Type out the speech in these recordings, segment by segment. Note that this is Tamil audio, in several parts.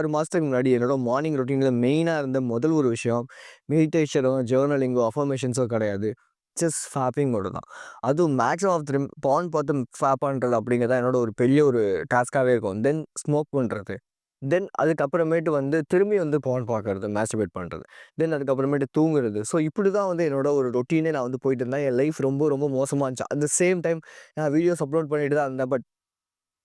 6 மாசத்துக்கு முன்னாடி என்னோட மார்னிங் ரொட்டீன்ல மெயினா இருந்த முதல் ஒரு விஷயம், மெடிடேஷனோ, ஜர்னலிங்கோ, அஃபர்மேஷன்ஸோ கிடையாது. ஜஸ்ட் ஃபேப்பிங் மட்டும் தான். அதுவும் மேக்ஸிமம் ஆஃப் தி டைம் பான் பார்த்து ஃபேப் பண்றது அப்படிங்கிறது என்னோட ஒரு பெரிய ஒரு டாஸ்க்காவே இருக்கும். தென் ஸ்மோக் பண்றது. தென் அதுக்கப்புறமேட்டு திரும்பி பான் பார்க்கறது, மாஸ்டர்பேட் பண்றது. தென் அதுக்கப்புறமேட்டு தூங்குறது. ஸோ இப்படி தான் என்னோட ஒரு ரொட்டீனே நான் போயிட்டு இருந்தேன். என் லைஃப் ரொம்ப ரொம்ப மோசமா இருந்துச்சு. அட் த சேம் டைம் நான் வீடியோஸ் அப்லோட் பண்ணிட்டு தான் இருந்தேன். பட்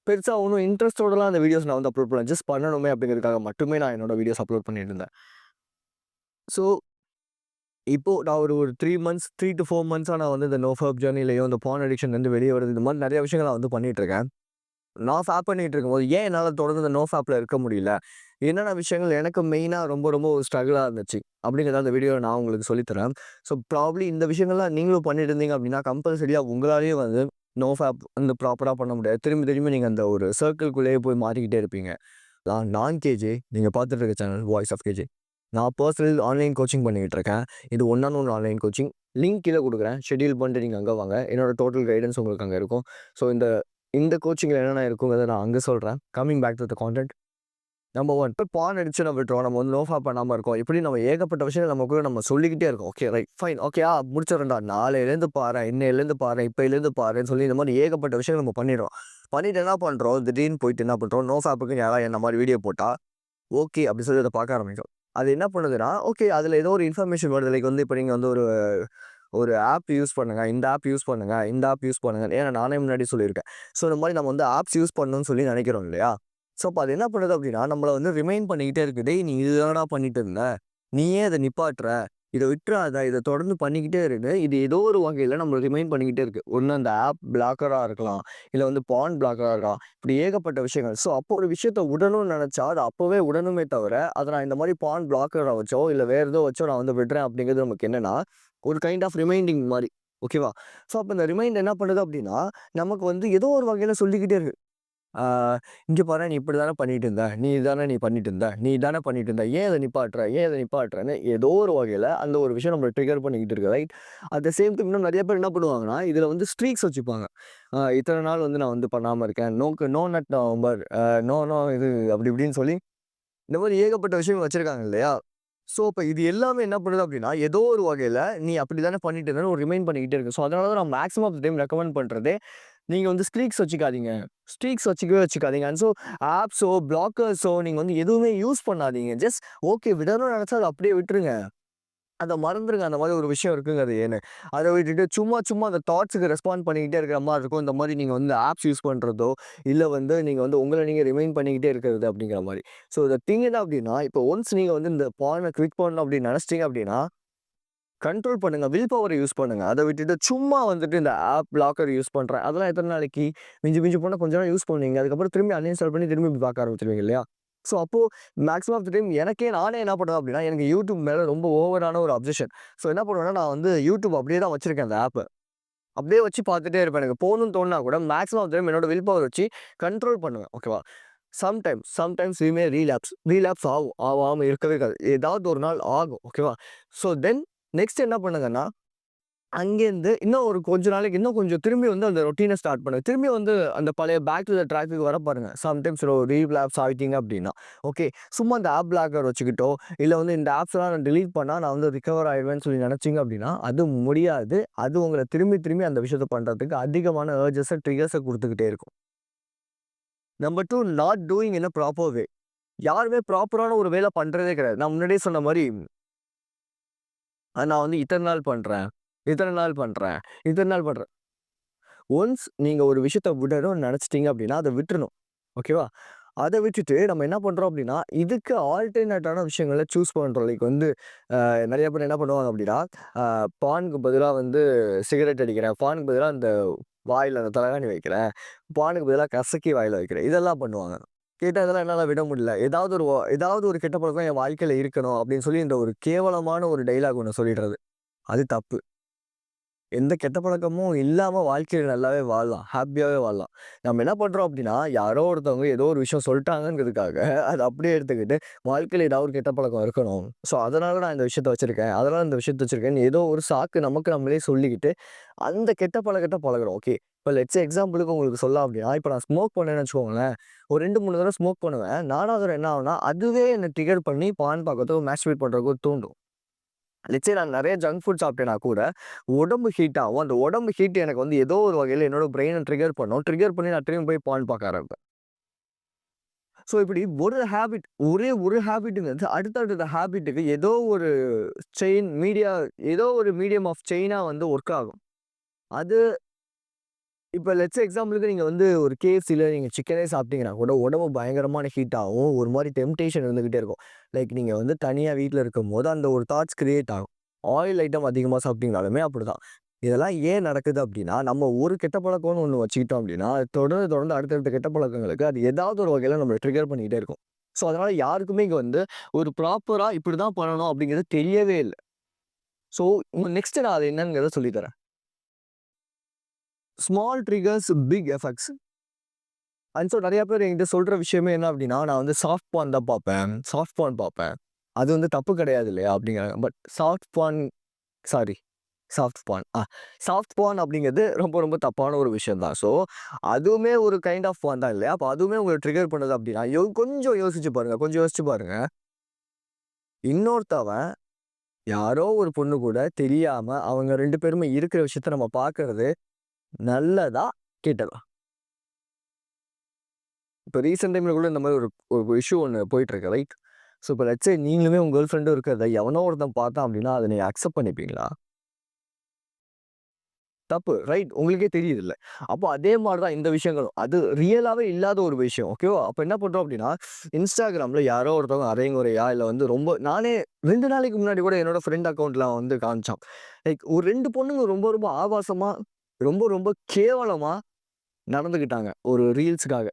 பெருசா ஒண்ணும் இன்ட்ரெஸ்ட்டோடலாம் அந்த வீடியோஸ் நான் அப்லோட் பண்ணல. ஜஸ்ட் பண்ணணுமே அப்படிங்கிறதுக்காக மட்டுமே நான் என்னோட வீடியோஸ் அப்லோட் பண்ணிட்டு இருந்தேன். ஸோ, இப்போ நான் ஒரு ஒரு 3 மந்த்ஸ் 3 டூ 4 மந்த்ஸா நான் இந்த நோ ஃபேப் ஜர்னிலயும், இந்த பார்ன் அடிக்ஷன்லேருந்து வெளிய வரது, இந்த மாரி நெறைய விஷயங்கள் நான் பண்ணிட்டு இருக்கேன். நான் ஃபேப் பண்ணிட்டு இருக்கும்போது, ஏன் என்னால தொடர்ந்து இந்த நோ ஃபேப்ல இருக்க முடியல? என்னென்ன விஷயங்கள் எனக்கு மெயினா ரொம்ப ரொம்ப ஒரு ஸ்ட்ரகிளா இருந்துச்சு? அப்படிங்கிறத அந்த வீடியோல நான் உங்களுக்கு சொல்லி தரேன். ஸோ ப்ராபப்ளி இந்த விஷயங்கள்லாம் நீங்களும் பண்ணிட்டு இருந்தீங்க அப்படின்னா, கம்பல்சரியா உங்களாலயும் நோ ஃபேப் ப்ராப்பரா பண்ண முடியாது. திரும்பி திரும்பி நீங்க அந்த ஒரு சர்க்கிள்குள்ளேயே போய் மாட்டிக்கிட்டே இருப்பீங்க. நான் கேஜே. நீங்க பார்த்துட்டு இருக்க சேனல் வாய்ஸ் ஆஃப் கேஜே. நான் பர்சனல் ஆன்லைன் கோச்சிங் பண்ணிக்கிட்டு இருக்கேன். இது one on one online coaching. Link கீழ குடுக்குறேன். ஷெட்யூல் பண்ணிட்டு நீங்க அங்க வாங்க. என்னோட டோட்டல் கைடன்ஸ் உங்களுக்கு அங்க இருக்கும். ஸோ இந்த இந்த கோச்சிங்ல என்னென்ன இருக்குங்கிறத நான் அங்க சொல்றேன். Coming back to the content. Number 1 இப்ப பான் அடிக்ஷன விட்டுருவோம். நம்ம நோ ஃபேப் பண்ணாம இருக்கோம். இப்படி நம்ம ஏகப்பட்ட விஷயங்கள் நமக்குள்ள நம்ம சொல்லிக்கிட்டே இருக்கோம். Okay right fine. ஓகே முடிச்சிடுறேன்டா. நாளையிலேருந்து பாரேன், இன்னையிலேருந்து பாரேன், இப்பயிலேருந்து பாரேன்னு சொல்லி இந்த மாரி ஏகப்பட்ட விஷயங்கள் நம்ம பண்ணிடுறோம். பண்ணிட்டு என்ன பண்றோம், திடீர்னு போயிட்டு என்ன பண்றோம், நோ ஃபேப்புக்குன்னு யாராவது என்ன மாரி வீடியோ போட்டா, ஓகே அப்படி சொல்லி அத பார்க்க ஆரம்பிக்கிறோம். அது என்ன பண்ணுதுன்னா, ஓகே அதுல ஏதோ ஒரு இன்ஃபர்மேஷன் வருது. லைக் இப்ப நீங்க ஒரு ஒரு ஆப் யூஸ் பண்ணுங்க. இந்த ஆப் யூஸ் பண்ணுங்க. இந்த ஆப் யூஸ் பண்ணுங்க. ஏன்னா நானே முன்னாடி சொல்லியிருக்கேன். ஸோ இந்த மாரி நம்ம ஆப்ஸ் யூஸ் பண்ணணும்னு சொல்லி நெனைக்கிறோம் இல்லையா? ஸோ அப்ப அது என்ன பண்ணுது அப்டின்னா, நம்மள ரிமைண்ட் பண்ணிக்கிட்டே இருக்கு. "டேய் நீ இது தானடா பண்ணிட்டு இருந்த. நீ ஏன் இத நிப்பாட்டுற? இத விட்டுறாத. இத தொடர்ந்து பண்ணிக்கிட்டே இருன்னு." இது ஏதோ ஒரு வகையில நம்மள ரிமைண்ட் பண்ணிக்கிட்டே இருக்கு. ஒண்ணு அந்த ஆப் பிளாக்கரா இருக்கலாம். இல்ல பான் பிளாக்கரா இருக்கலாம். இப்படி ஏகப்பட்ட விஷயங்கள். ஸோ அப்போ ஒரு விஷயத்த விடணும்னு நெனைச்சா, அத அப்பவே விடணுமே தவிர, அத நான் இந்த மாரி பான் பிளாக்கர வச்சோ, இல்ல வேற ஏதோ வச்சோ நான் விடுறேன் அப்படிங்கிறது நமக்கு என்னன்னா, ஒரு கைண்ட் ஆஃப் ரிமைண்டிங் மாரி. ஓகேவா? ஸோ அப்ப இந்த ரிமைண்ட் என்ன பண்ணுது அப்டின்னா, நமக்கு ஏதோ ஒரு வகையில சொல்லிக்கிட்டே இருக்கு. ஆ "இங்க பாரேன் நீ இப்படி தானே பண்ணிட்டு இருந்த. நீ பண்ணிட்டு இருந்த. நீ தானே பண்ணிட்டு இருந்த. ஏன் இத நிப்பாட்டுற? ஏன் இத நிப்பாட்டுறன்னு?" ஏதோ ஒரு வகையில அந்த ஒரு விஷயம் நம்மள ட்ரிகர் பண்ணிக்கிட்டு இருக்கு. Right? At the same time இன்னும் நெறைய பேர் என்ன பண்ணுவாங்கன்னா, இதுல ஸ்ட்ரீக்ஸ் வச்சுப்பாங்க. இத்தன நாள் நான் பண்ணாம இருக்கேன். No nut November. நோ இது அப்படி இப்படின்னு சொல்லி இந்த மாரி ஏகப்பட்ட விஷயங்கள் வச்சிருக்காங்க இல்லையா? ஸோ, அப்ப இது எல்லாமே என்ன பண்ணுது அப்டின்னா, ஏதோ ஒரு வகையில நீ அப்படி தானே பண்ணிட்டு இருந்தன்னு ஒரு ரிமைண்ட் பண்ணிக்கிட்டே இருக்கு. ஸோ, அதனால தான் நான் maximum of the time recommend பண்றதே, நீங்க ஸ்ட்ரீக்ஸ் வச்சுக்காதீங்க. ஸ்ட்ரீக்ஸ் வச்சுக்கவே வச்சுக்காதீங்க. அண்ட் ஸோ ஆப்ஸோ, பிளாக்கர்ஸோ நீங்க எதுவுமே யூஸ் பண்ணாதீங்க. ஜஸ்ட் ஓகே விடணும்னு நெனச்சா அத அப்படியே விட்டுருங்க. அத மறந்துருங்க. அந்த மாரி ஒரு விஷயம் இருக்குங்கிறது ஏன்னு. அத விட்டுட்டு சும்மா சும்மா அந்த தாட்ஸ்‌க்கு ரெஸ்பாண்ட் பண்ணிக்கிட்டே இருக்கிற மாரி இருக்கும். இந்த மாரி நீங்க ஆப்ஸ் யூஸ் பண்றதோ, இல்ல நீங்க உங்கள நீங்க ரிமைண்ட் பண்ணிக்கிட்டே இருக்கிறது அப்படிங்கிற மாரி. ஸோ த திங் என்ன அப்படின்னா, இப்போ ஒன்ஸ் நீங்க இந்த பான குவிட் பண்ணணும் அப்படின்னு நெனச்சிட்டீங்க அப்படின்னா, கண்ட்ரோல் பண்ணுங்க. வில் பவர யூஸ் பண்ணுங்க. அத விட்டுட்டு சும்மா இந்த ஆப் பிளாக்கர் யூஸ் பண்றேன். அதெல்லாம் எத்தன நாளைக்கு? மிஞ்சி மிஞ்சி போனா கொஞ்ச நாள் யூஸ் பண்ணுவீங்க. அதுக்கப்புறம் திரும்பி அன்இன்ஸ்டால் பண்ணி திரும்பி பார்க்க ஆரம்பிச்சுருவீங்க இல்லையா? ஸோ அப்போ மேக்ஸிமம் ஆஃப் த டைம் நானே என்ன பண்ணுவேன் அப்படின்னா, எனக்கு YouTube மேல ரொம்ப ஓவரான ஒரு அப்சஷன். ஸோ என்ன பண்ணுவேன்னா, நான் YouTube அப்படியே தான் வச்சிருக்கேன் அந்த ஆப்ப. அப்படியே வச்சு பார்த்துட்டே இருப்பேன். எனக்கு போணும்னு தோணுனா கூட மேக்ஸிமம் ஆஃப் த டைம் என்னோட வில் பவர் வச்சு கண்ட்ரோல் பண்ணுவேன். ஓகேவா? சம்டைம்ஸ் வி மே ரீலாப்ஸ் ஆகும். ஆவாம இருக்கவே இருக்காது. ஏதாவது ஒரு நாள் ஆகும். ஓகேவா? ஸோ தென் நெக்ஸ்ட் என்ன பண்ணுங்கன்னா, அங்கேருந்து இன்னும் ஒரு கொஞ்ச நாளைக்கு இன்னும் கொஞ்சம் திரும்பி அந்த ரொட்டீன ஸ்டார்ட் பண்ணுங்க. திரும்பி அந்த பழைய பேக் டூ த ட்ராக்க்கு வர பாருங்க. சம்டைம்ஸ் ரீலாப்ஸ் ஆயிட்டீங்க அப்டின்னா. ஓகே. சும்மா இந்த ஆப் பிளாக்கர் வச்சுக்கிட்டோ, இல்ல இந்த ஆப்ஸ்லாம் நான் டெலீட் பண்ணா நான் ரிகவர் ஆயிடுவேன்னு சொல்லி நெனச்சீங்க அப்டின்னா, அது முடியாது. அது உங்கள திரும்பி திரும்பி அந்த விஷயத்த பண்றதுக்கு அதிகமான அர்ஜஸ, ட்ரிகர்ஸ குடுத்துக்கிட்டே இருக்கும். Number 2 not doing in a proper way. யாருமே ப்ராப்பரான ஒரு வேல பண்றதே கிடையாது. நான் முன்னாடியே சொன்ன மாரி, நான் இத்தன நாள் பண்றேன், இத்தன நாள் பண்றேன், இத்தன நாள் பண்றேன். ஒன்ஸ் நீங்க ஒரு விஷயத்த விடணும்னு நெனச்சுட்டீங்க அப்டின்னா, அத விட்டுறணும். ஓகேவா? அத விட்டுட்டு நம்ம என்ன பண்றோம் அப்டின்னா, இதுக்கு ஆல்டர்னேட்டான விஷயங்கள சூஸ் பண்றோம். லைக் நெறைய பேர் என்ன பண்ணுவாங்க அப்டின்னா, அ பானுக்கு பதிலா சிகரெட் அடிக்கிறேன். பானுக்கு பதிலா அந்த வாயில அந்த தலகாணி வைக்கிறேன். பானுக்கு பதிலா கசக்கி வாயில வைக்கிறேன். இதெல்லாம் பண்ணுவாங்க. கேட்டா இதெல்லாம் என்னால விட முடியல. ஏதாவது ஒரு கெட்ட பழக்கம் என் வாழ்க்கையில இருக்கணும் அப்டின்னு சொல்லி இந்த ஒரு கேவலமான ஒரு டயலாக் ஒண்ணு சொல்லிடுறது. அது தப்பு. எந்த கெட்ட பழக்கமும் இல்லாம வாழ்க்கையில நல்லாவே வாழலாம். ஹேப்பியாவே வாழலாம். நம்ம என்ன பண்றோம் அப்டின்னா, யாரோ ஒருத்தவங்க ஏதோ ஒரு விஷயம் சொல்ட்டாங்கங்கிறதுக்காக, அத அப்படியே எடுத்துக்கிட்டு, வாழ்க்கையில ஏதாவது ஒரு கெட்ட பழக்கம் இருக்கணும். ஸோ, அதனால நான் இந்த விஷயத்த வச்சிருக்கேன். அதனால இந்த விஷயத்த வச்சிருக்கேன்னு ஏதோ ஒரு சாக்கு நமக்கு நம்மளே சொல்லிக்கிட்டு, அந்த கெட்ட பழக்கத்த பழகுறோம். ஓகே. இப்ப லெட்ஸ் எக்ஸாம்பிளுக்கு உங்களுக்கு சொல்லலாம் அப்டின்னா, இப்ப நான் ஸ்மோக் பண்ணேன்னு வச்சுக்கோங்களேன். ஒரு 2, 3 தடவ ஸ்மோக் பண்ணுவேன். 4வது தடவ என்ன ஆகும்னா, அதுவே என்ன ட்ரிகர் பண்ணி பான் பார்க்கறதுக்கோ, மாஸ்டர்பேட் பண்றதுக்கோ தூண்டும். லெட்ஸ் சே நான் நெறைய ஜங்க் ஃபுட் சாப்பிட்டேன்னா கூட, உடம்பு ஹீட் ஆகும். அந்த உடம்பு ஹீட் எனக்கு வந்து ஏதோ ஒரு வகையில என்னோட பிரெயின ட்ரிகர் பண்ணும். ட்ரிகர் பண்ணி நான் திரும்பி போய் பான் பார்க்க ஆரம்பிப்பேன். ஸோ இப்படி ஒரு ஹேபிட் ஒரே ஒரு ஹேபிட்ங்கிறது அடுத்தடுத்த ஹேபிட்டுக்கு ஏதோ ஒரு மீடியா ஏதோ ஒரு மீடியம் ஆஃப் செயினா வந்து ஒர்க் ஆகும். அது இப்ப லெட்ஸ் எக்ஸாம்பிளுக்கு நீங்க வந்து ஒரு KFCல நீங்க சிக்கனே சாப்பிட்டீங்கன்னா கூட உடம்பு பயங்கரமான ஹீட் ஆகும். ஒரு மாரி டெம்ப்டேஷன் இருந்துகிட்டே இருக்கும். லைக் நீங்க வந்து தனியா வீட்ல இருக்கும்போது அந்த ஒரு தாட்ஸ் கிரியேட் ஆகும். ஆயில் ஐட்டம் அதிகமா சாப்பிட்டீங்கனாலுமே அப்படிதான். இதெல்லாம் ஏன் நடக்குது அப்படின்னா, நம்ம ஒரு கெட்ட பழக்கம்னு ஒண்ணு வச்சுக்கிட்டோம் அப்படின்னா, அது தொடர்ந்து தொடர்ந்து அடுத்தடுத்த கெட்ட பழக்கங்களுக்கு அது ஏதாவது ஒரு வகையில நம்மள ட்ரிகர் பண்ணிக்கிட்டே இருக்கும். ஸோ அதனால யாருக்குமே இங்க வந்து ஒரு ப்ராப்பரா இப்படிதான் பண்ணணும் அப்படிங்கிறது தெரியவே இல்ல. ஸோ நெக்ஸ்ட் நான் அது என்னங்கிறத சொல்லி தரேன். Small triggers, big effects. And so நெறைய பேர் என்கிட்ட சொல்ற விஷயமே என்ன அப்டின்னா, நான் வந்து சாஃப்ட் பான் தான் பார்ப்பேன். சாஃப்ட் பான் பார்ப்பேன். அது வந்து தப்பு கிடையாது இல்லையா? அப்டிங்கிறாங்க. But soft porn sorry soft porn. Soft porn அப்டிங்கிறது ரொம்ப ரொம்ப தப்பான ஒரு விஷயம் தான். ஸோ அதுவுமே ஒரு கைண்ட் ஆஃப் பான் தான் இல்லையா? அப்ப அதுவுமே உங்கள ட்ரிகர் பண்ணுது அப்டின்னா, கொஞ்சம் யோசிச்சு பாருங்க. கொஞ்சம் யோசிச்சு பாருங்க. இன்னொருத்தவன் யாரோ ஒரு பொண்ணு கூட தெரியாம அவங்க 2 பேருமே இருக்கிற விஷயத்த நம்ம பார்க்கறது நல்லதா? கெட்டதா? இப்ப ரீசென்ட் டைம்ல கூட இந்த மாரி ஒரு ஒரு இஷ்யூ ஒண்ணு போயிட்டு இருக்கு ரைட்? ஸோ இப்ப லெட்ஸ் சே நீங்களுமே உங்க கேர்ள் ஃபிரெண்டும் இருக்கிறத எவனோ ஒருத்தன் பார்த்தான் அப்டின்னா, அத நீங்க அக்செப்ட் பண்ணிப்பீங்களா? தப்பு ரைட்? உங்களுக்கே தெரியுதுல்ல. அப்போ அதே மாரி தான் இந்த விஷயங்களும். அது ரியலாவே இல்லாத ஒரு விஷயம். ஓகேவா? அப்ப என்ன பண்றோம் அப்டின்னா, Instagramல யாரோ ஒருத்தவங்க அரைகுறையா இல்ல வந்து ரொம்ப நானே 2 நாளைக்கு முன்னாடி கூட என்னோட ஃப்ரெண்ட் அக்கவுண்ட்ல வந்து காமிச்சான். லைக் ஒரு 2 பொண்ணுங்க ரொம்ப ரொம்ப ஆபாசமா, ரொம்ப ரொம்ப கேவலமா நடந்துக்கிட்டாங்க. ஒரு ரீல்ஸ்‌க்காக,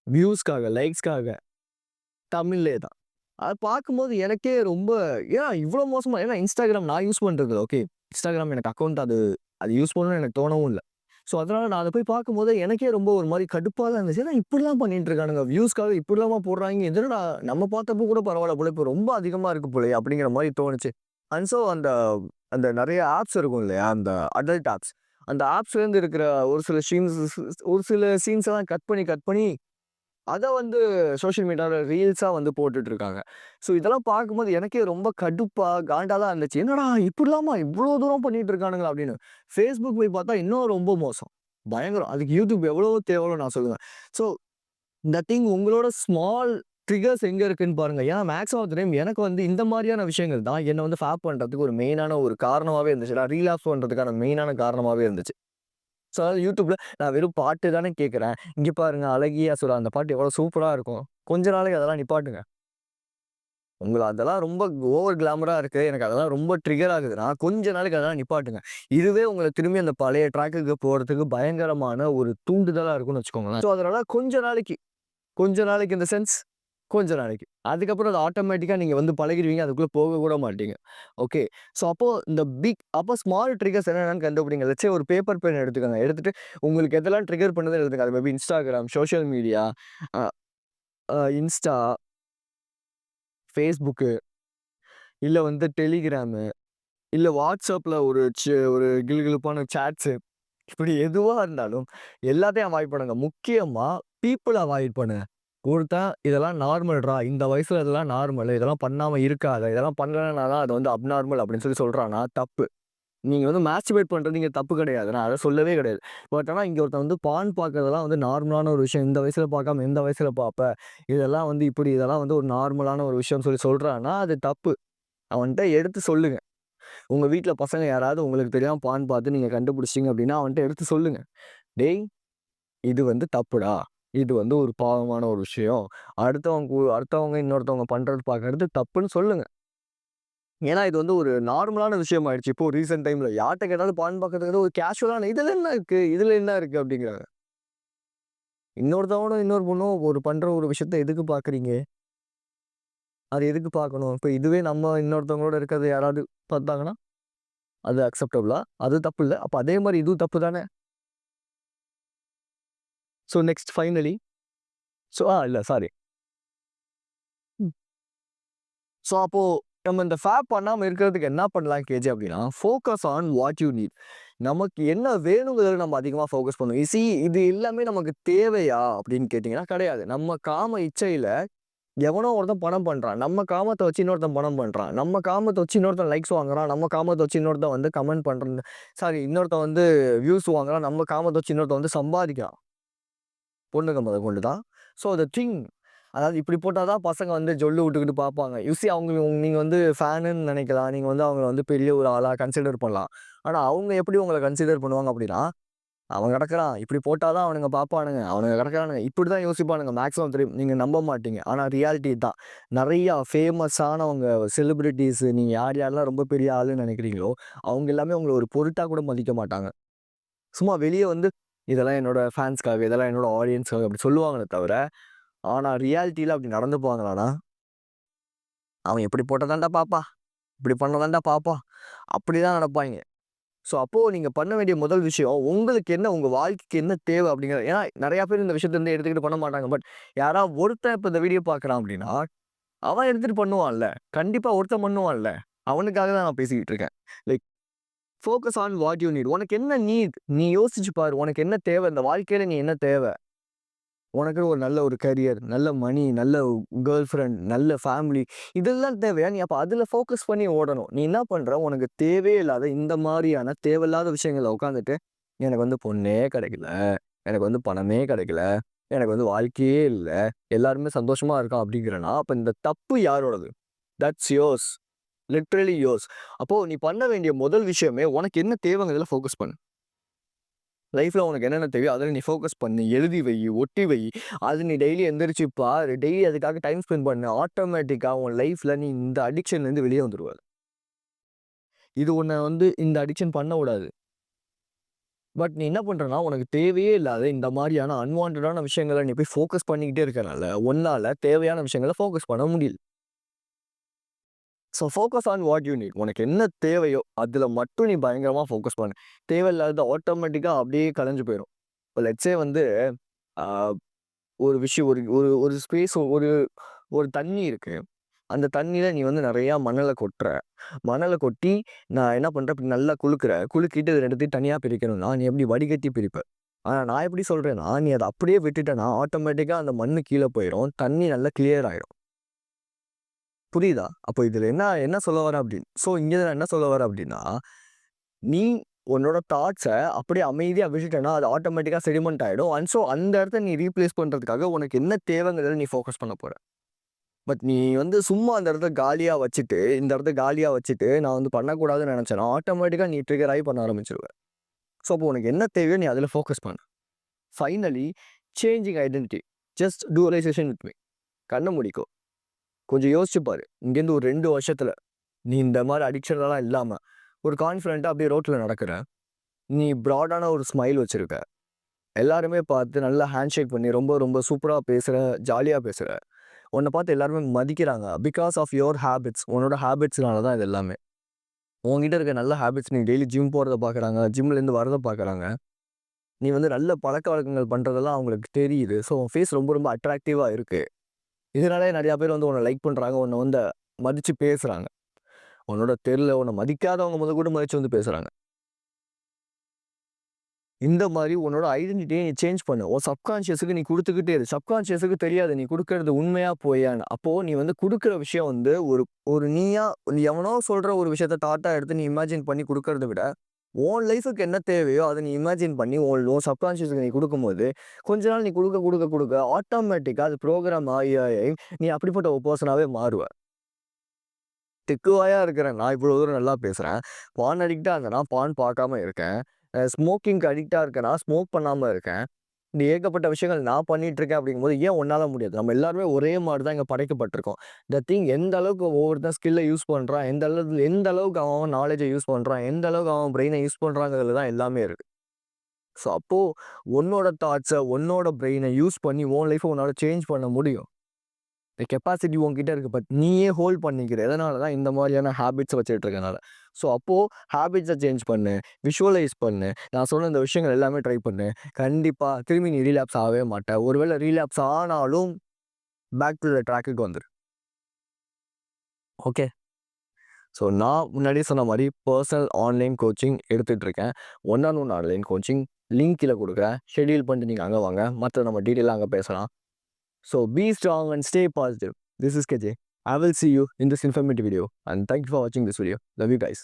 வியூஸ்‌க்காக, லைக்ஸ்‌க்காக. தமிழ்லயே தான். அத பார்க்கும்போது எனக்கே ரொம்ப ஏன் இவ்ளோ மோசமா ஏன்னா Instagram நான் யூஸ் பண்றது ஓகே. Instagram எனக்கு அக்கவுண்ட் அது அது யூஸ் பண்ணணும்னு எனக்கு தோணவும் இல்ல. ஸோ, அதனால நான் அத போய் பார்க்கும்போது எனக்கே ரொம்ப ஒரு மாரி கடுப்பா தான் இருந்துச்சு. ஏன்னா இப்படிலாம் பண்ணிட்டு இருக்கானுங்க. வியூஸ்க்காக இப்படிலாமா போடுறாய்ங்க. இது என்னடா நம்ம பார்த்தப்போ கூட பரவால்ல போல. இப்போ ரொம்ப அதிகமா இருக்கு போலயே அப்படிங்கிற மாரி தோணுச்சு. அண்ட் ஸோ அந்த அந்த நெறைய ஆப்ஸ் இருக்கும் இல்லையா? அந்த அடல்ட் ஆப்ஸ். அந்த ஆப்ஸ்லேருந்து இருக்கிற ஒரு சில ஒரு சில சீன்ஸ் எல்லாம் கட் பண்ணி அத வந்து சோசியல் மீடியால ரீல்ஸா வந்து போட்டுட்டு இருக்காங்க. ஸோ இதெல்லாம் பார்க்கும்போது எனக்கே ரொம்ப கடுப்பா, காண்டா தான் இருந்துச்சு. என்னடா இப்படிலாமா இவ்ளோ தூரம் பண்ணிட்டு இருக்கானுங்களா அப்படின்னு. Facebook போய் பார்த்தா இன்னும் ரொம்ப மோசம். பயங்கரம். அதுக்கு YouTube எவ்வளவோ தேவலோ நான் சொல்லுவேன். ஸோ இந்த திங் உங்களோட ஸ்மால் ட்ரிகர்ஸ் எங்க இருக்குன்னு பாருங்க. ஏன்னா மேக்ஸிமம் ஆஃப் த டைம் எனக்கு வந்து இந்த மாரியான விஷயங்கள் தான் என்ன வந்து ஃபாப் பண்றதுக்கு ஒரு மெயினான ஒரு காரணமாவே இருந்துச்சு. நான் ரீலாப்ஸ் பண்றதுக்கான மெயினான காரணமாவே இருந்துச்சு. ஸோ அதாவது YouTubeல நான் வெறும் பாட்டு தானே கேட்கிறேன். இங்க பாருங்க அழகிய சுறா அந்த பாட்டு எவ்வளோ சூப்பரா இருக்கும். கொஞ்ச நாளைக்கு அதெல்லாம் நிப்பாட்டுங்க. அதெல்லாம் ரொம்ப ஓவர் கிளாமரா இருக்கு. எனக்கு அதெல்லாம் ரொம்ப ட்ரிகர் ஆகுதுன்னா, கொஞ்ச நாளைக்கு அதெல்லாம் நிப்பாட்டுங்க. இதுவே உங்கள திரும்பி அந்த பழைய ட்ராக்குக்கு போறதுக்கு பயங்கரமான ஒரு தூண்டுதலா இருக்கும்னு வச்சுக்கோங்களேன். ஸோ அதனால கொஞ்ச நாளைக்கு இந்த சென்ஸ் கொஞ்ச நாளைக்கு. அதுக்கப்புறம் அது ஆட்டோமேட்டிக்கா நீங்க வந்து பழகிருவீங்க. அதுக்குள்ள போக கூட மாட்டீங்க. ஓகே. ஸோ அப்போ அப்போ ஸ்மால் ட்ரிகர்ஸ் என்னென்னன்னு கண்டுபிடிங்க. லெட்ஸ் சே ஒரு பேப்பர் பென் எடுத்துக்கோங்க. எடுத்துட்டு உங்களுக்கு எதெல்லாம் ட்ரிகர் பண்ணுதுன்னு எழுதுங்க. அது மேபி Instagram, சோசியல் மீடியா, அ Insta, Facebook இல்ல வந்து Telegram, இல்ல WhatsAppல ஒரு கிளுகிளுப்பான சாட்ஸ் இப்படி எதுவா இருந்தாலும் எல்லாத்தையும் அவாய்ட் பண்ணுங்க. முக்கியமா பீப்பிள அவாய்ட் பண்ணுங்க. ஒருத்தன் இதெல்லாம் நார்மல்டா. இந்த வயசுல இதெல்லாம் நார்மல். இதெல்லாம் பண்ணாம இருக்காத. இதெல்லாம் பண்ணலனா தான் அது வந்து அப்நார்மல் அப்படின்னு சொல்றான்னா தப்பு. நீங்க வந்து மாஸ்டிபேட் பண்றது இங்க தப்பு கிடையாது. நான் அத சொல்லவே கிடையாது. பட் ஆனா இங்க ஒருத்தன் வந்து பான் பார்க்கிறதெல்லாம் வந்து நார்மலான ஒரு விஷயம். இந்த வயசுல பார்க்காம எந்த வயசுல பார்ப்ப? இதெல்லாம் வந்து இப்படி இதெல்லாம் வந்து ஒரு நார்மலான ஒரு விஷயம்னு சொல்றான்னா அது தப்பு. அவன்ட்ட எடுத்து சொல்லுங்க. உங்க வீட்ல பசங்க யாராவது உங்களுக்கு தெரியாம பான் பார்த்து நீங்க கண்டுபிடிச்சீங்க அப்படின்னா, அவன்ட்ட எடுத்து சொல்லுங்க. "டேய் இது வந்து தப்புடா. இது வந்து ஒரு பாவமான ஒரு விஷயம். அடுத்தவங்க இன்னொருத்தவங்க பண்றது பார்க்கறது தப்புன்னு சொல்லுங்க." ஏன்னா இது வந்து ஒரு நார்மலான விஷயம் ஆயிடுச்சு. இப்போ ரீசென்ட் டைம்ல யார்ட்ட கேட்டாலும் பான் பார்க்கறது ஒரு கேஷுவலான "இதுல என்ன இருக்கு? இதுல என்ன இருக்கு?" அப்படிங்கிறாங்க. இன்னொருத்தவனும் இன்னொரு பொண்ணும் ஒரு பண்ற ஒரு விஷயத்த எதுக்கு பார்க்குறீங்க? அது எதுக்கு பார்க்கணும்? இப்ப இதுவே நம்ம இன்னொருத்தவங்களோட இருக்கிறத யாராவது பார்த்தாங்கன்னா அது அக்செப்டபுளா? அது தப்பு இல்ல. அப்ப அதே மாரி இதுவும் தப்பு தானே? ஸோ நெக்ஸ்ட் ஃபைனலி இல்ல சாரி. ஸோ அப்போ நம்ம இந்த ஃபேப் பண்ணாம இருக்கிறதுக்கு என்ன பண்ணலாம் கேஜி அப்படின்னா, focus on what you need. நமக்கு என்ன வேணுங்கிறத நம்ம அதிகமா ஃபோக்கஸ் பண்ணுவோம். இது எல்லாமே நமக்கு தேவையா அப்படின்னு கேட்டீங்கன்னா கிடையாது. நம்ம காம இச்சையில எவனோ ஒருத்தன் பணம் பண்றான். நம்ம காமத்த வச்சு இன்னொருத்தன் பணம் பண்றான். நம்ம காமத்த வச்சு இன்னொருத்தன் லைக்ஸ் வாங்குறான். நம்ம காமத்த வச்சு இன்னொருத்தன் வந்து கமெண்ட் பண்றான். இன்னொருத்தன் வந்து வியூஸ் வாங்குறான். நம்ம காமத்த வச்சு இன்னொருத்தன் வந்து சம்பாதிக்கிறான். பொண்ணுங்க முதற்கொண்டு தான். ஸோ த திங் அதாவது இப்படி போட்டா தான் பசங்க வந்து ஜொல்லு விட்டுக்கிட்டு பார்ப்பாங்க. அவங்க நீங்க வந்து ஃபேனுன்னு நினைக்கலாம். நீங்க வந்து அவங்கள வந்து பெரிய ஒரு ஆளா கன்சிடர் பண்ணலாம். ஆனா அவங்க எப்படி உங்கள கன்சிடர் பண்ணுவாங்க அப்படின்னா, அவன் கிடக்குறான். இப்படி போட்டா தான் அவனுங்க பார்ப்பானுங்க. அவனுங்க கிடக்குறானுங்க. இப்படி தான் யோசிப்பானுங்க மேக்ஸிமம் தெரியும். நீங்க நம்ப மாட்டீங்க. ஆனா ரியாலிட்டி இதான். நெறையா ஃபேமஸானவங்க செலிபிரிட்டீஸ் நீங்க யார் யாரெல்லாம் ரொம்ப பெரிய ஆளுன்னு நினைக்கிறீங்களோ, அவங்க எல்லாமே உங்கள ஒரு பொருட்டா கூட மதிக்க மாட்டாங்க. சும்மா வெளிய வந்து இதெல்லாம் என்னோட ஃபேன்ஸ்க்காக, இதெல்லாம் என்னோட ஆடியன்ஸ்க்காக அப்படி சொல்லுவாங்களே தவிர, ஆனா ரியாலிட்டில அப்படி நடந்துப்பாங்களான்னா, அவன் எப்படி போட்டா தான்டா பார்ப்பான். இப்படி பண்ணா தான்டா பார்ப்பான். அப்படிதான் நடப்பாய்ங்க. ஸோ அப்போ நீங்க பண்ண வேண்டிய முதல் விஷயம், உங்களுக்கு என்ன உங்க வாழ்க்கைக்கு என்ன தேவை அப்படிங்கிறது. ஏன்னா நெறைய பேர் இந்த விஷயத்த வந்து எடுத்துக்கிட்டு பண்ண மாட்டாங்க. பட் யாராவது ஒருத்தன் இப்ப இந்த வீடியோ பார்க்குறான் அப்படின்னா, அவன் எடுத்துட்டு பண்ணுவான்ல. கண்டிப்பா ஒருத்தன் பண்ணுவான்ல. அவனுக்காக தான் நான் பேசிக்கிட்டு இருக்கேன். Like focus on what you need. உனக்கு என்ன நீட்? நீ யோசிச்சு பாரு. உனக்கு என்ன தேவை? இந்த வாழ்க்கையில நீ என்ன தேவை? உனக்குன்னு ஒரு நல்ல ஒரு கரியர், நல்ல மனி, நல்ல கேர்ள் ஃப்ரெண்ட், நல்ல ஃபேமிலி இதெல்லாம் தேவையா? நீ அப்ப அதுல ஃபோக்கஸ் பண்ணி ஓடணும். நீ என்ன பண்ற? உனக்கு தேவையே இல்லாத இந்த மாரியான தேவையில்லாத விஷயங்கள்ல உட்காந்துட்டு, எனக்கு வந்து பொண்ணே கிடைக்கல, எனக்கு வந்து பணமே கிடைக்கல, எனக்கு வந்து வாழ்க்கையே இல்ல, எல்லாருமே சந்தோஷமா இருக்கான் அப்படிங்கிறனா, அப்ப இந்த தப்பு யாரோடது? That's yours. Literally yours. அப்போ நீ பண்ண வேண்டிய முதல் விஷயமே உனக்கு என்ன தேவைங்கிறதுல ஃபோக்கஸ் பண்ணு. லைஃப்ல உனக்கு என்னென்ன தேவையோ அதில நீ ஃபோக்கஸ் பண்ணு. எழுதி வை, ஒட்டி வை. அது நீ டெய்லி எந்திரிச்சு பாரு. டெய்லி அதுக்காக டைம் ஸ்பெண்ட் பண்ணு. ஆட்டோமேட்டிக்கா உன் லைஃப்ல நீ இந்த அடிக்ஷன்லேருந்து வெளியே வந்துருவ. இது உன்ன வந்து இந்த அடிக்ஷன் பண்ண விடாது. பட் நீ என்ன பண்றன்னா, உனக்கு தேவையே இல்லாத இந்த மாரியான அன்வான்டடான விஷயங்கள நீ போய் ஃபோக்கஸ் பண்ணிக்கிட்டே இருக்கனால, உன்னால தேவையான விஷயங்கள ஃபோக்கஸ் பண்ண முடியல. So focus on what you need. உனக்கு என்ன தேவையோ, அதில மட்டும் நீ பயங்கரமா ஃபோக்கஸ் பண்ணு. தேவையில்லாதது ஆட்டோமேட்டிக்கா அப்படியே கலைஞ்சு போயிரும். இப்போ லெட்ஸ் சே வந்து ஆ ஒரு விஷயம் ஒரு ஒரு ஒரு ஸ்பேஸ் ஒரு ஒரு தண்ணி இருக்கு. அந்த தண்ணீல நீ வந்து நெறையா மணல கொட்டுற. மணல கொட்டி நான் என்ன பண்றேன், இப்படி நல்லா குலுக்குற. குலுக்கிட்டு இது 2த்தையும் தனியா பிரிக்கணும்னா, நீ எப்படி வடிகட்டி பிரிப்ப. ஆனா நான் எப்படி சொல்றேன்னா, நீ அத அப்படியே விட்டுட்டன்னா, ஆட்டோமேட்டிக்கா அந்த மண்ணு கீழ போயிரும். தண்ணி நல்லா கிளியர் ஆயிரும். புரியுதா? அப்போ இதுல என்ன என்ன சொல்ல வரேன் அப்படின்னு இங்க நான் என்ன சொல்ல வரேன் அப்படின்னா, நீ உன்னோட தாட்ஸ அப்படியே அமைதியா விட்டுட்டன்னா, அது ஆட்டோமேட்டிக்கா செடிமெண்ட் ஆயிடும். அந்த இடத்த நீ ரீப்ளேஸ் பண்றதுக்காக உனக்கு என்ன தேவைங்கிறத நீ ஃபோக்கஸ் பண்ண போற. பட் நீ வந்து சும்மா அந்த இடத்த காலியா வச்சுட்டு, இந்த இடத்த காலியா வச்சுட்டு, நான் வந்து பண்ணக்கூடாதுன்னு நெனச்சேன்னா, ஆட்டோமேட்டிக்கா நீ ட்ரிகர் ஆயி பண்ண ஆரம்பிச்சுருவ. ஸோ, அப்போ உனக்கு என்ன தேவையோ நீ அதில ஃபோக்கஸ் பண்ணு. Finally changing identity. Just do realisation with me. கண்ண மூடிக்கோ. கொஞ்சம் யோசிச்சு பாரு. இங்கேருந்து ஒரு 2 வருஷத்துல, நீ இந்த மாரி அடிக்ஷன்லாம் இல்லாம, ஒரு கான்ஃபிடென்ட்டா அப்படியே ரோட்ல நடக்குற. நீ பிராடான ஒரு ஸ்மைல் வச்சிருக்க. எல்லாருமே பார்த்து நல்லா ஹேண்ட் ஷேக் பண்ணி ரொம்ப ரொம்ப சூப்பரா பேசுற, ஜாலியா பேசுற. உன்ன பார்த்து எல்லாருமே மதிக்கிறாங்க. Because of your habits. உன்னோட ஹேபிட்ஸ்னால தான் இது எல்லாமே. உன்கிட்ட இருக்க நல்ல ஹேபிட்ஸ் நீ டெய்லி ஜிம் போறத பார்க்குறாங்க. ஜிம்லேருந்து வரத பார்க்குறாங்க. நீ வந்து நல்ல பழக்கவழக்கங்கள் பண்றதெல்லாம் அவங்களுக்கு தெரியுது. ஸோ, உன் ஃபேஸ் ரொம்ப ரொம்ப அட்ராக்டிவா இருக்கு. இதனாலயே நெறைய பேர் வந்து உன்ன லைக் பண்றாங்க. உன்ன வந்து மதிச்சு பேசுறாங்க. உன்னோட தெருல உன்ன மதிக்காதவங்க முதற்கொண்டு மதிச்சு வந்து பேசுறாங்க. இந்த மாரி உன்னோட ஐடென்டிட்டிய நீ சேஞ்ச் பண்ணு. உன் சப்கான்ஷியஸ்க்கு நீ குடுத்துக்கிட்டே இரு. சப்கான்ஷியஸ்க்கு தெரியாது நீ குடுக்குறது உண்மையா பொய்யான்னு. அப்போ நீ வந்து குடுக்குற விஷயம் வந்து ஒரு ஒரு நீ எவனோ சொல்ற ஒரு விஷயத்த தாட்டா எடுத்து நீ இமேஜின் பண்ணி குடுக்கறத விட, உன் லைஃப்‌க்கு என்ன தேவையோ அத நீ இமேஜின் பண்ணி உன் சப்கான்ஷியஸ்க்கு நீ குடுக்கும்போது, கொஞ்ச நாள் நீ குடுக்க ஆட்டோமேட்டிக்கா அது புரோகிராம் ஆகி நீ அப்படிப்பட்ட ஒரு பெர்சனாவே மாறுவ. திக்குவாயா இருக்கிறேன். நான் இவ்வளோ தூரம் நல்லா பேசுறேன். பான் அடிக்ட்டா இருந்தேன்னா, பான் பார்க்காம இருக்கேன். ஸ்மோக்கிங்க்கு அடிக்ட்டா இருக்கேன்னா, ஸ்மோக் பண்ணாம இருக்கேன். இந்த ஏகப்பட்ட விஷயங்கள் நான் பண்ணிட்டு இருக்கேன் அப்படிங்கும்போது, ஏன் உன்னால முடியாது? நம்ம எல்லாருமே ஒரே மாரி தான் இங்க படைக்கப்பட்டிருக்கோம். த திங் எந்த அளவுக்கு ஒவ்வொருத்தன் ஸ்கில்ல யூஸ் பண்றான், எந்த அளவுக்கு அவன் நாலேட்ஜ யூஸ் பண்றான், எந்த அளவுக்கு அவன் பிரெயின யூஸ் பண்றாங்கிறதுல தான் எல்லாமே இருக்கு. ஸோ அப்போ உன்னோட தாட்ஸ, உன்னோட பிரெயின யூஸ் பண்ணி உன் லைஃப உன்னால சேஞ்ச் பண்ண முடியும். இந்த கெப்பாசிட்டி உன்கிட்ட இருக்குது, பட் நீயே ஹோல்ட் பண்ணிக்கிற. எதனால தான் இந்த மாதிரியான ஹேபிட்ஸை வச்சுட்டு இருக்கனால. ஸோ அப்போது ஹேபிட்ஸை சேஞ்ச் பண்ணு, விஷுவலைஸ் பண்ணு. நான் சொன்ன இந்த விஷயங்கள் எல்லாமே ட்ரை பண்ணு. கண்டிப்பாக திரும்பி நீ ரீலாப்ஸ் ஆகவே மாட்ட. ஒருவேளை ரீலாப்ஸ் ஆனாலும் பேக் டு த ட்ராக்குக்கு வந்துரு. ஓகே. ஸோ நான் முன்னாடியே சொன்ன மாதிரி பர்சனல் ஆன்லைன் கோச்சிங் எடுத்துகிட்ருக்கேன். 1-on-1 ஆன்லைன் கோச்சிங் லிங்க் கீழே கொடுக்குறேன். ஷெட்யூல் பண்ணிட்டு நீங்கள் அங்கே வாங்க. மற்ற நம்ம டீட்டெயிலாக அங்கே பேசலாம். So be strong and stay positive. This is KJ. I will see you in this informative video, and thank you for watching this video. Love you guys.